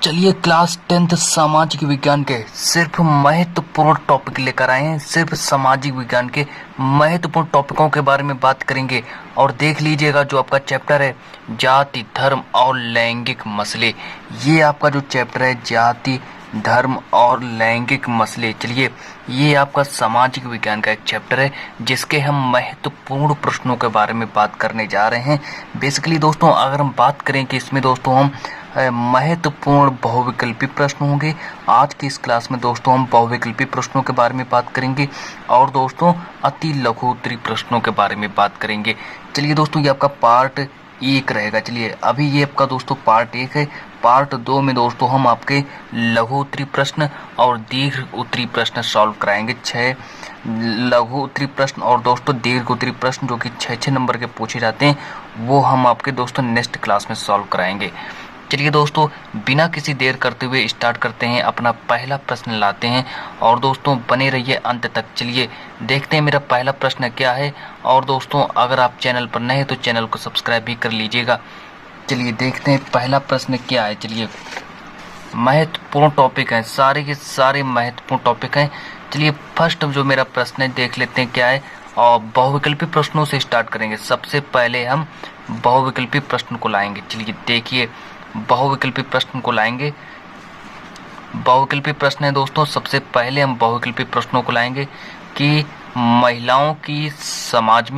चलिए class 10th सामाजिक विज्ञान के सिर्फ महत्वपूर्ण टॉपिक लेकर आए हैं। सिर्फ सामाजिक विज्ञान के महत्वपूर्ण टॉपिकों के बारे में बात करेंगे। और देख लीजिएगा जो आपका चैप्टर है जाति धर्म और लैंगिक मसले, ये आपका जो चैप्टर है जाति धर्म और लैंगिक मसले, चलिए ये आपका सामाजिक विज्ञान का एक चैप्टर है जिसके हम महत्वपूर्ण प्रश्नों के बारे में बात करने जा रहे हैं। बेसिकली दोस्तों अगर हम बात करें कि इसमें दोस्तों हम महत्वपूर्ण बहुविकल्पी प्रश्न होंगे। आज की इस क्लास में दोस्तों हम बहुविकल्पी प्रश्नों के बारे में बात करेंगे और दोस्तों अति लघु उत्तरीय प्रश्नों के बारे में बात करेंगे। चलिए दोस्तों ये आपका पार्ट 1 रहेगा। चलिए अभी ये आपका दोस्तों पार्ट 1 है। पार्ट 2 में दोस्तों हम आपके लघु उत्तरीय प्रश्न और दीर्घ उत्तरीय प्रश्न सॉल्व कराएंगे। 6 लघु उत्तरीय प्रश्न और दोस्तों दीर्घ उत्तरीय प्रश्न जो कि 6 नंबर के पूछे जाते हैं वो हम आपके दोस्तों नेक्स्ट क्लास में सॉल्व कराएंगे। चलिए दोस्तों बिना किसी देर करते हुए स्टार्ट करते हैं, अपना पहला प्रश्न लाते हैं और दोस्तों बने रहिए अंत तक। चलिए देखते हैं मेरा पहला प्रश्न क्या है। और दोस्तों अगर आप चैनल पर नए हैं तो चैनल को सब्सक्राइब भी कर लीजिएगा। चलिए देखते हैं पहला प्रश्न क्या है। चलिए महत्वपूर्ण टॉपिक है, सारे के सारे महत्वपूर्ण टॉपिक हैं। चलिए फर्स्ट जो मेरा प्रश्न है देख लेते हैं क्या है और बहुविकल्पी प्रश्नों से स्टार्ट करेंगे। सबसे पहले हम बहुविकल्पी प्रश्न को लाएंगे। चलिए देखिए बहुविकल्पी प्रश्न को लाएंगे। बहुविकल्पी प्रश्न है दोस्तों, सबसे पहले हम बहुविकल्पी प्रश्नों को लाएंगे कि महिलाओं की समाज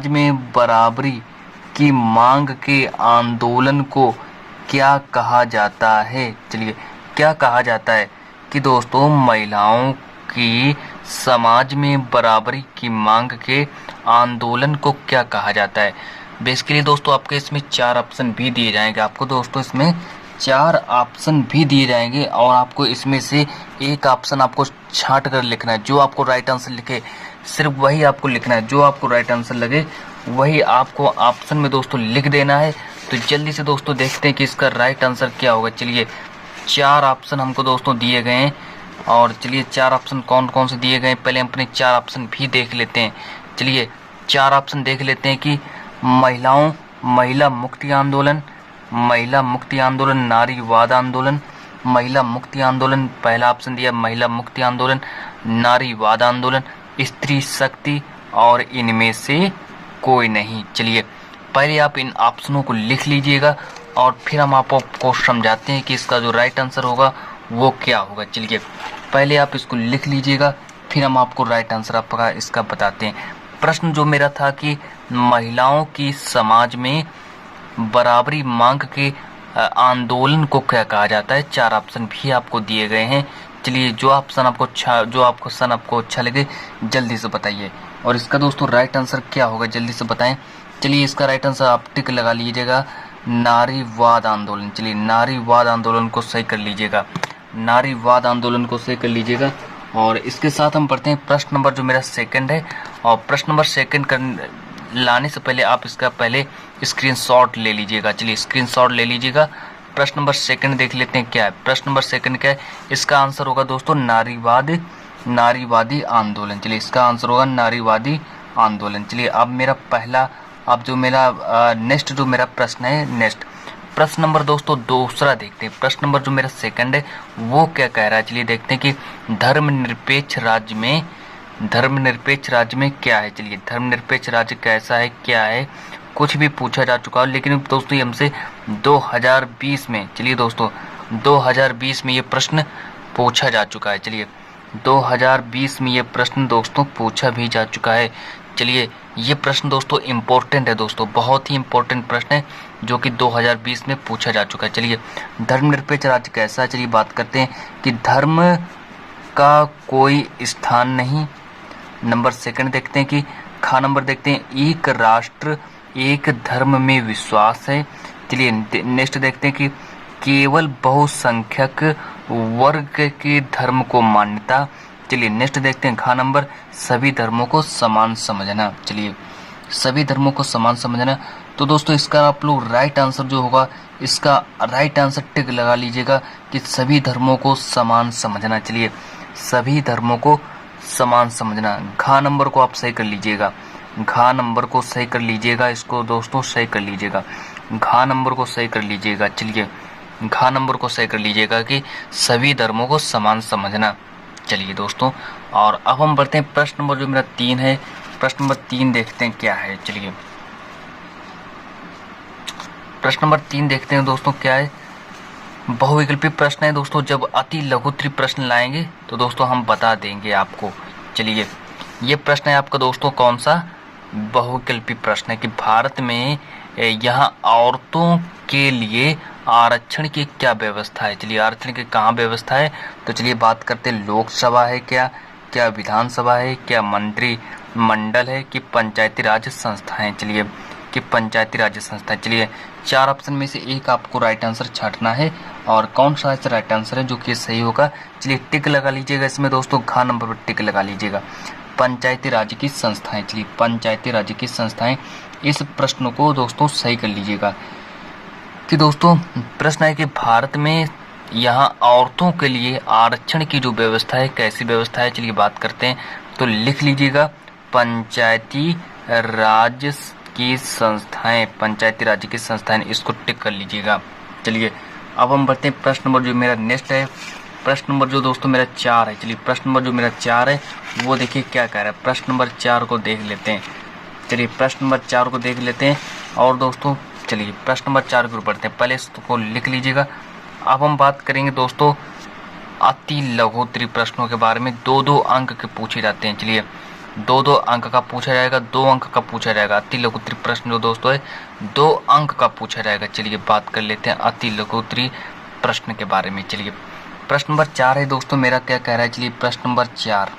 में बराबरी की मांग के आंदोलन को क्या कहा जाता है। चलिए क्या कहा जाता है कि दोस्तों महिलाओं की समाज में बराबरी की मांग के आंदोलन को क्या कहा जाता है। बेसिकली दोस्तों आपके इसमें 4 ऑप्शन भी दिए जाएंगे। आपको दोस्तों इसमें 4 ऑप्शन भी दिए जाएंगे और आपको इसमें से एक ऑप्शन आपको छांट कर लिखना है। जो आपको राइट आंसर लिखे सिर्फ वही आपको लिखना है। जो आपको राइट आंसर लगे वही आपको ऑप्शन में दोस्तों लिख देना है। तो जल्दी से दोस्तों देखते हैं कि इसका राइट आंसर क्या होगा। चलिए 4 ऑप्शन हमको दोस्तों दिए गए हैं और चलिए 4 ऑप्शन कौन कौन से दिए गए पहले हम अपने 4 ऑप्शन भी देख लेते हैं। चलिए 4 ऑप्शन देख लेते हैं कि महिला मुक्ति आंदोलन, नारीवाद आंदोलन, महिला मुक्ति आंदोलन, पहला ऑप्शन दिया महिला मुक्ति आंदोलन, नारीवाद आंदोलन, स्त्री शक्ति और इनमें से कोई नहीं। चलिए पहले आप इन ऑप्शनों को लिख लीजिएगा और फिर हम आपको समझाते हैं कि इसका जो राइट आंसर होगा वो क्या होगा। चलिए पहले आप इसको लिख लीजिएगा फिर हम आपको राइट आंसर आपका इसका बताते हैं। प्रश्न जो मेरा था कि महिलाओं की समाज में बराबरी मांग के आंदोलन को क्या कहा जाता है। 4 ऑप्शन भी आपको दिए गए हैं। चलिए जो ऑप्शन आपको अच्छा लगे जल्दी से बताइए और इसका दोस्तों राइट आंसर क्या होगा जल्दी से बताएं। चलिए इसका राइट आंसर आप टिक लगा लीजिएगा नारीवाद आंदोलन। चलिए नारीवाद आंदोलन को सही कर लीजिएगा, नारीवाद आंदोलन को सही कर लीजिएगा। और इसके साथ हम पढ़ते हैं प्रश्न नंबर जो मेरा सेकंड है। और प्रश्न नंबर सेकंड लाने से पहले आप इसका पहले स्क्रीनशॉट ले लीजिएगा। चलिए स्क्रीनशॉट ले लीजिएगा। प्रश्न नंबर सेकंड देख लेते हैं क्या है। प्रश्न नंबर सेकंड क्या है, इसका आंसर होगा दोस्तों नारीवादी आंदोलन। चलिए इसका आंसर होगा नारीवादी आंदोलन। चलिए अब जो मेरा नेक्स्ट जो मेरा प्रश्न है, नेक्स्ट प्रश्न नंबर दोस्तों दूसरा देखते हैं। प्रश्न नंबर जो मेरा सेकंड है वो क्या कह रहा है। चलिए देखते हैं कि धर्मनिरपेक्ष राज्य में क्या है। चलिए धर्मनिरपेक्ष राज्य कैसा है क्या है कुछ भी पूछा जा चुका है, लेकिन दोस्तों ये हमसे 2020 में, चलिए दोस्तों 2020 में ये प्रश्न पूछा जा चुका है। चलिए 2020 में ये प्रश्न दोस्तों पूछा भी जा चुका है। चलिए ये प्रश्न दोस्तों इम्पोर्टेंट है दोस्तों, बहुत ही इम्पोर्टेंट प्रश्न है जो कि 2020 में पूछा जा चुका है। चलिए धर्मनिरपेक्ष राज्य कैसा है, चलिए बात करते हैं कि धर्म का कोई स्थान नहीं। नंबर सेकंड देखते हैं कि नंबर देखते हैं एक राष्ट्र एक धर्म में विश्वास है। चलिए नेक्स्ट देखते हैं कि केवल बहुसंख्यक वर्ग के धर्म को मान्यता। चलिए नेक्स्ट देखते हैं नंबर सभी धर्मों को समान समझना। चलिए सभी धर्मों को समान समझना। तो दोस्तों इसका आप लोग राइट आंसर जो होगा इसका राइट आंसर टिक लगा लीजिएगा कि सभी धर्मों को समान समझना। चलिए सभी धर्मों को समान समझना। नंबर को आप सही कर लीजिएगा। घ नंबर को सही कर लीजिएगा, इसको दोस्तों सही कर लीजिएगा, घ नंबर को सही कर लीजिएगा। चलिए घ नंबर को सही कर लीजिएगा कि सभी धर्मों को समान समझना। चलिए दोस्तों, और अब हम बढ़ते हैं प्रश्न नंबर जो मेरा 3 है। प्रश्न नंबर 3 देखते हैं क्या है। चलिए प्रश्न नंबर 3 देखते हैं दोस्तों क्या है। बहुविकल्पी प्रश्न है दोस्तों, जब अति लघुत्तरी प्रश्न लाएंगे तो दोस्तों हम बता देंगे आपको। चलिए ये प्रश्न है आपका दोस्तों कौन सा, बहुविकल्पी प्रश्न है कि भारत में यहाँ औरतों के लिए आरक्षण की क्या व्यवस्था है। चलिए आरक्षण की कहाँ व्यवस्था है, तो चलिए बात करते हैं। लोकसभा है क्या, क्या विधानसभा है, क्या मंत्रिमंडल है, कि पंचायती राज संस्थाएं। चलिए कि पंचायती राज संस्थाएं। चलिए 4 ऑप्शन में से एक आपको राइट आंसर छांटना है, और कौन सा ऐसा राइट आंसर है जो कि सही होगा। चलिए टिक लगा लीजिएगा इसमें दोस्तों, घ नंबर पर टिक लगा लीजिएगा, पंचायती राज की संस्थाएं। चलिए पंचायती राज की संस्थाएं, इस प्रश्न को दोस्तों सही कर लीजिएगा कि दोस्तों प्रश्न है कि भारत में यहाँ औरतों के लिए आरक्षण की जो व्यवस्था है कैसी व्यवस्था है। चलिए बात करते हैं, तो लिख लीजिएगा पंचायती राज की संस्थाएं, पंचायती राज की संस्थाएं, इसको टिक कर लीजिएगा। चलिए अब हम बढ़ते हैं प्रश्न नंबर जो मेरा नेक्स्ट है। प्रश्न नंबर जो दोस्तों मेरा 4 है। चलिए प्रश्न नंबर जो मेरा 4 है वो देखिए क्या कह रहा है। प्रश्न नंबर 4 को देख लेते हैं। चलिए प्रश्न नंबर 4 को देख लेते हैं, और दोस्तों चलिए प्रश्न नंबर 4 की ओर बढ़ते हैं। पहले इसको लिख लीजिएगा। अब हम बात करेंगे दोस्तों अति लघुत्तरी प्रश्नों के बारे में। 2-2 अंक के पूछे जाते हैं। चलिए 2-2 अंक का पूछा जाएगा, 2 अंक का पूछा जाएगा। अति लघुत्तरी प्रश्न जो दोस्तों है 2 अंक का पूछा जाएगा। चलिए बात कर लेते हैं अति लघुत्तरी प्रश्न के बारे में। चलिए प्रश्न नंबर 4 है दोस्तों मेरा क्या कह रहा है। चलिए प्रश्न नंबर 4,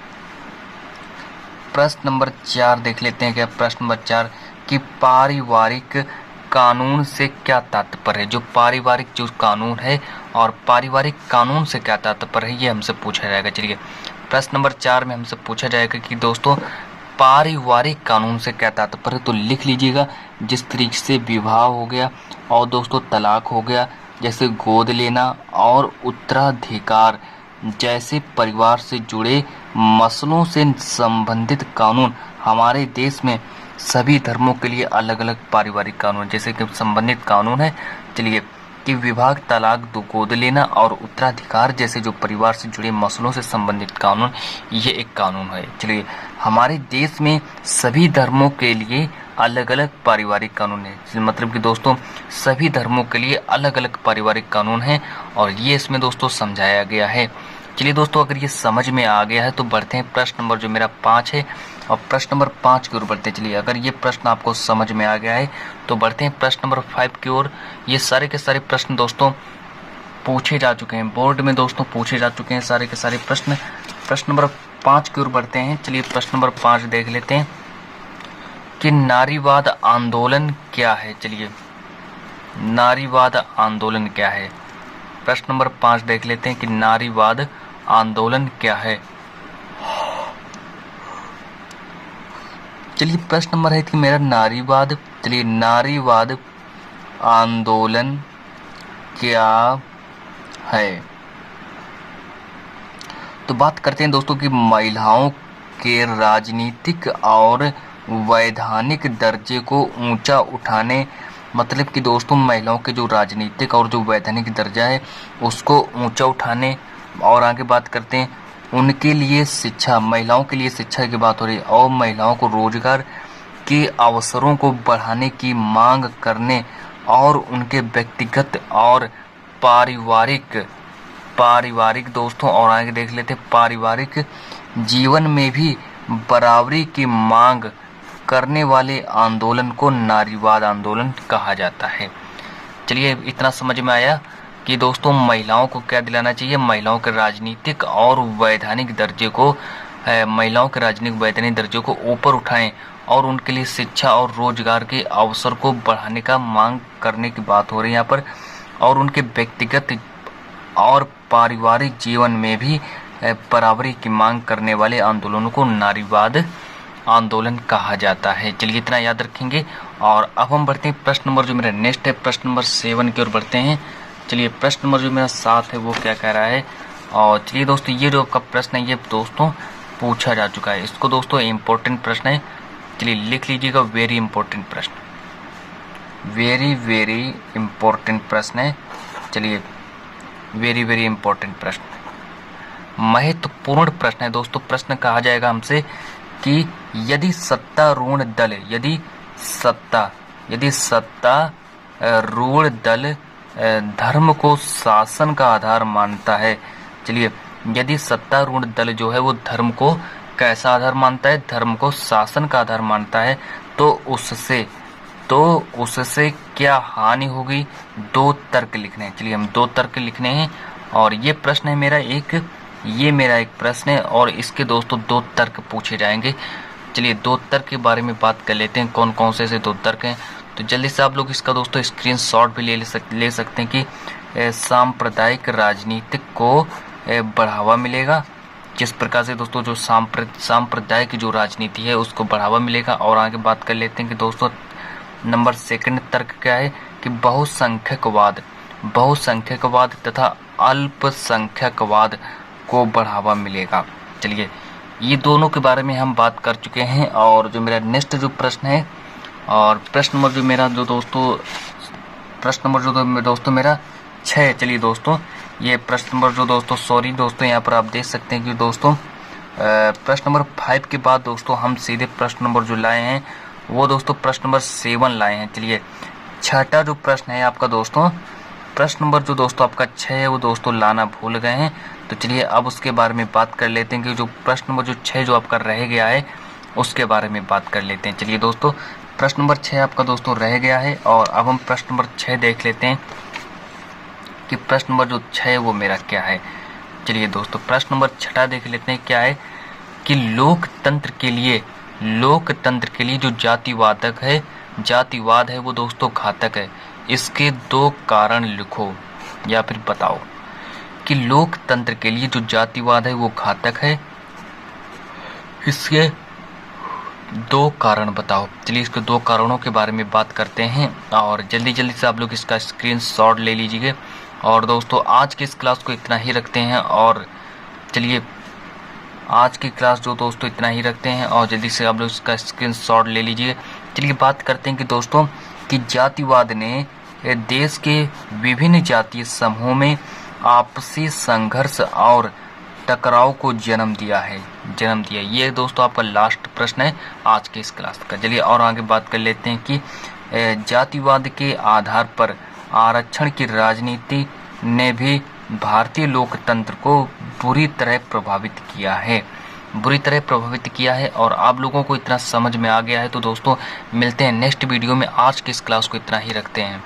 प्रश्न नंबर 4 देख लेते हैं क्या। प्रश्न नंबर 4 कि पारिवारिक कानून से क्या तात्पर्य है। जो पारिवारिक जो कानून है और पारिवारिक कानून से क्या तात्पर्य है, ये हमसे पूछा जाएगा। चलिए प्रश्न नंबर 4 में हमसे पूछा जाएगा कि दोस्तों पारिवारिक कानून से क्या तात्पर्य, तो लिख लीजिएगा जिस तरीके से विवाह हो गया और दोस्तों तलाक हो गया, जैसे गोद लेना और उत्तराधिकार जैसे परिवार से जुड़े मसलों से संबंधित कानून हमारे देश में सभी धर्मों के लिए अलग अलग पारिवारिक कानून जैसे कि संबंधित कानून है। चलिए कि विवाह, तलाक, गोद लेना और उत्तराधिकार जैसे जो परिवार से जुड़े मसलों से संबंधित कानून, ये एक कानून है। चलिए हमारे देश में सभी धर्मों के लिए अलग अलग पारिवारिक कानून है। मतलब कि दोस्तों सभी धर्मों के लिए अलग अलग पारिवारिक कानून है, और ये इसमें दोस्तों समझाया गया है। चलिए दोस्तों अगर ये समझ में आ गया है तो बढ़ते हैं प्रश्न नंबर जो मेरा 5 है, और प्रश्न नंबर 5 की ओर बढ़ते हैं। चलिए अगर ये प्रश्न आपको समझ में आ गया है तो बढ़ते हैं प्रश्न नंबर 5 की ओर। ये सारे के सारे प्रश्न दोस्तों पूछे जा चुके हैं, बोर्ड में दोस्तों पूछे जा चुके हैं सारे के सारे प्रश्न। प्रश्न नंबर 5 की ओर बढ़ते हैं। चलिए प्रश्न नंबर 5 देख लेते हैं कि नारीवाद आंदोलन क्या है। चलिए नारीवाद आंदोलन क्या है। प्रश्न नंबर 5 देख लेते हैं कि नारीवाद आंदोलन क्या है। चलिए प्रश्न नंबर है कि मेरा नारीवाद, चलिए नारीवाद आंदोलन क्या है। तो बात करते हैं दोस्तों कि महिलाओं के राजनीतिक और वैधानिक दर्जे को ऊंचा उठाने, मतलब कि दोस्तों महिलाओं के जो राजनीतिक और जो वैधानिक दर्जा है उसको ऊंचा उठाने, और आगे बात करते हैं उनके लिए शिक्षा, महिलाओं के लिए शिक्षा की बात हो रही है, और महिलाओं को रोजगार के अवसरों को बढ़ाने की मांग करने, और उनके व्यक्तिगत और पारिवारिक दोस्तों, और आगे देख लेते हैं पारिवारिक जीवन में भी बराबरी की मांग करने वाले आंदोलन को नारीवाद आंदोलन कहा जाता है। चलिए इतना समझ में आया कि दोस्तों महिलाओं को क्या दिलाना चाहिए, महिलाओं के राजनीतिक और वैधानिक दर्जे को, महिलाओं के राजनीतिक वैधानिक दर्जे को ऊपर उठाएं, और उनके लिए शिक्षा और रोजगार के अवसर को बढ़ाने का मांग करने की बात हो रही है यहाँ पर, और उनके व्यक्तिगत और पारिवारिक जीवन में भी बराबरी की मांग करने वाले आंदोलनों को नारीवाद आंदोलन कहा जाता है। चलिए इतना याद रखेंगे, और अब हम बढ़ते हैं प्रश्न नंबर जो मेरा नेक्स्ट है, प्रश्न नंबर 7 की ओर बढ़ते हैं। चलिए प्रश्न नंबर जो मेरा 7 है वो क्या कह रहा है। और चलिए दोस्तों ये जो आपका प्रश्न है ये दोस्तों पूछा जा चुका है, इसको दोस्तों इम्पोर्टेंट प्रश्न है, चलिए लिख लीजिएगा, वेरी इंपॉर्टेंट प्रश्न, वेरी वेरी इंपॉर्टेंट प्रश्न है। चलिए वेरी वेरी इंपॉर्टेंट प्रश्न, महत्वपूर्ण प्रश्न है दोस्तों। प्रश्न कहा जाएगा हमसे कि यदि सत्तारूढ़ दल, यदि सत्तारूढ़ दल धर्म को शासन का आधार मानता है। चलिए यदि सत्तारूढ़ दल जो है वो धर्म को कैसा आधार मानता है, धर्म को शासन का आधार मानता है, तो उससे क्या हानि होगी। दो तर्क लिखने हैं। चलिए हम दो तर्क लिखने हैं और ये प्रश्न है मेरा एक, ये मेरा एक प्रश्न है और इसके दोस्तों दो तर्क पूछे जाएंगे। चलिए दो तर्क के बारे में बात कर लेते हैं, कौन कौन से ऐसे दो तर्क हैं। तो जल्दी से आप लोग इसका दोस्तों स्क्रीनशॉट भी ले सकते हैं कि सांप्रदायिक राजनीति को बढ़ावा मिलेगा। जिस प्रकार से दोस्तों जो सांप्रदायिक जो राजनीति है उसको बढ़ावा मिलेगा। और आगे बात कर लेते हैं कि दोस्तों नंबर सेकंड तर्क क्या है कि बहुसंख्यकवाद तथा अल्पसंख्यकवाद को बढ़ावा मिलेगा। चलिए ये दोनों के बारे में हम बात कर चुके हैं। और जो मेरा नेक्स्ट जो प्रश्न है, और प्रश्न नंबर जो दोस्तों मेरा 6। चलिए दोस्तों ये प्रश्न नंबर जो दोस्तों, सॉरी दोस्तों, यहाँ पर आप देख सकते हैं कि दोस्तों प्रश्न नंबर 5 के बाद दोस्तों हम सीधे प्रश्न नंबर जो लाए हैं वो दोस्तों प्रश्न नंबर 7 लाए हैं। चलिए छठा जो प्रश्न है आपका दोस्तों, प्रश्न नंबर जो दोस्तों आपका 6 है वो दोस्तों लाना भूल गए हैं। तो चलिए अब उसके बारे में बात कर लेते हैं कि जो प्रश्न नंबर जो 6 जो आपका रह गया है उसके बारे में बात कर लेते हैं। चलिए दोस्तों प्रश्न नंबर 6 आपका दोस्तों रह गया है और अब हम प्रश्न नंबर 6 देख लेते हैं कि प्रश्न नंबर जो 6 है वो मेरा क्या है। चलिए दोस्तों प्रश्न नंबर 6 देख लेते हैं क्या है कि लोकतंत्र के लिए जो जातिवाद है वो दोस्तों घातक है। इसके दो कारण लिखो या फिर बताओ कि लोकतंत्र के लिए जो जातिवाद है वो घातक है, इसके दो कारण बताओ। चलिए इसके दो कारणों के बारे में बात करते हैं और जल्दी से आप लोग इसका स्क्रीनशॉट ले लीजिए। और दोस्तों आज की इस क्लास को इतना ही रखते हैं और चलिए आज की क्लास जो दोस्तों इतना ही रखते हैं और जल्दी से आप लोग इसका स्क्रीनशॉट ले लीजिए। चलिए बात करते हैं कि दोस्तों कि जातिवाद ने देश के विभिन्न जातीय समूहों में आपसी संघर्ष और टकराव को जन्म दिया। ये दोस्तों आपका लास्ट प्रश्न है आज के इस क्लास का। चलिए और आगे बात कर लेते हैं कि जातिवाद के आधार पर आरक्षण की राजनीति ने भी भारतीय लोकतंत्र को बुरी तरह प्रभावित किया है और आप लोगों को इतना समझ में आ गया है। तो दोस्तों मिलते हैं नेक्स्ट वीडियो में। आज के इस क्लास को इतना ही रखते हैं।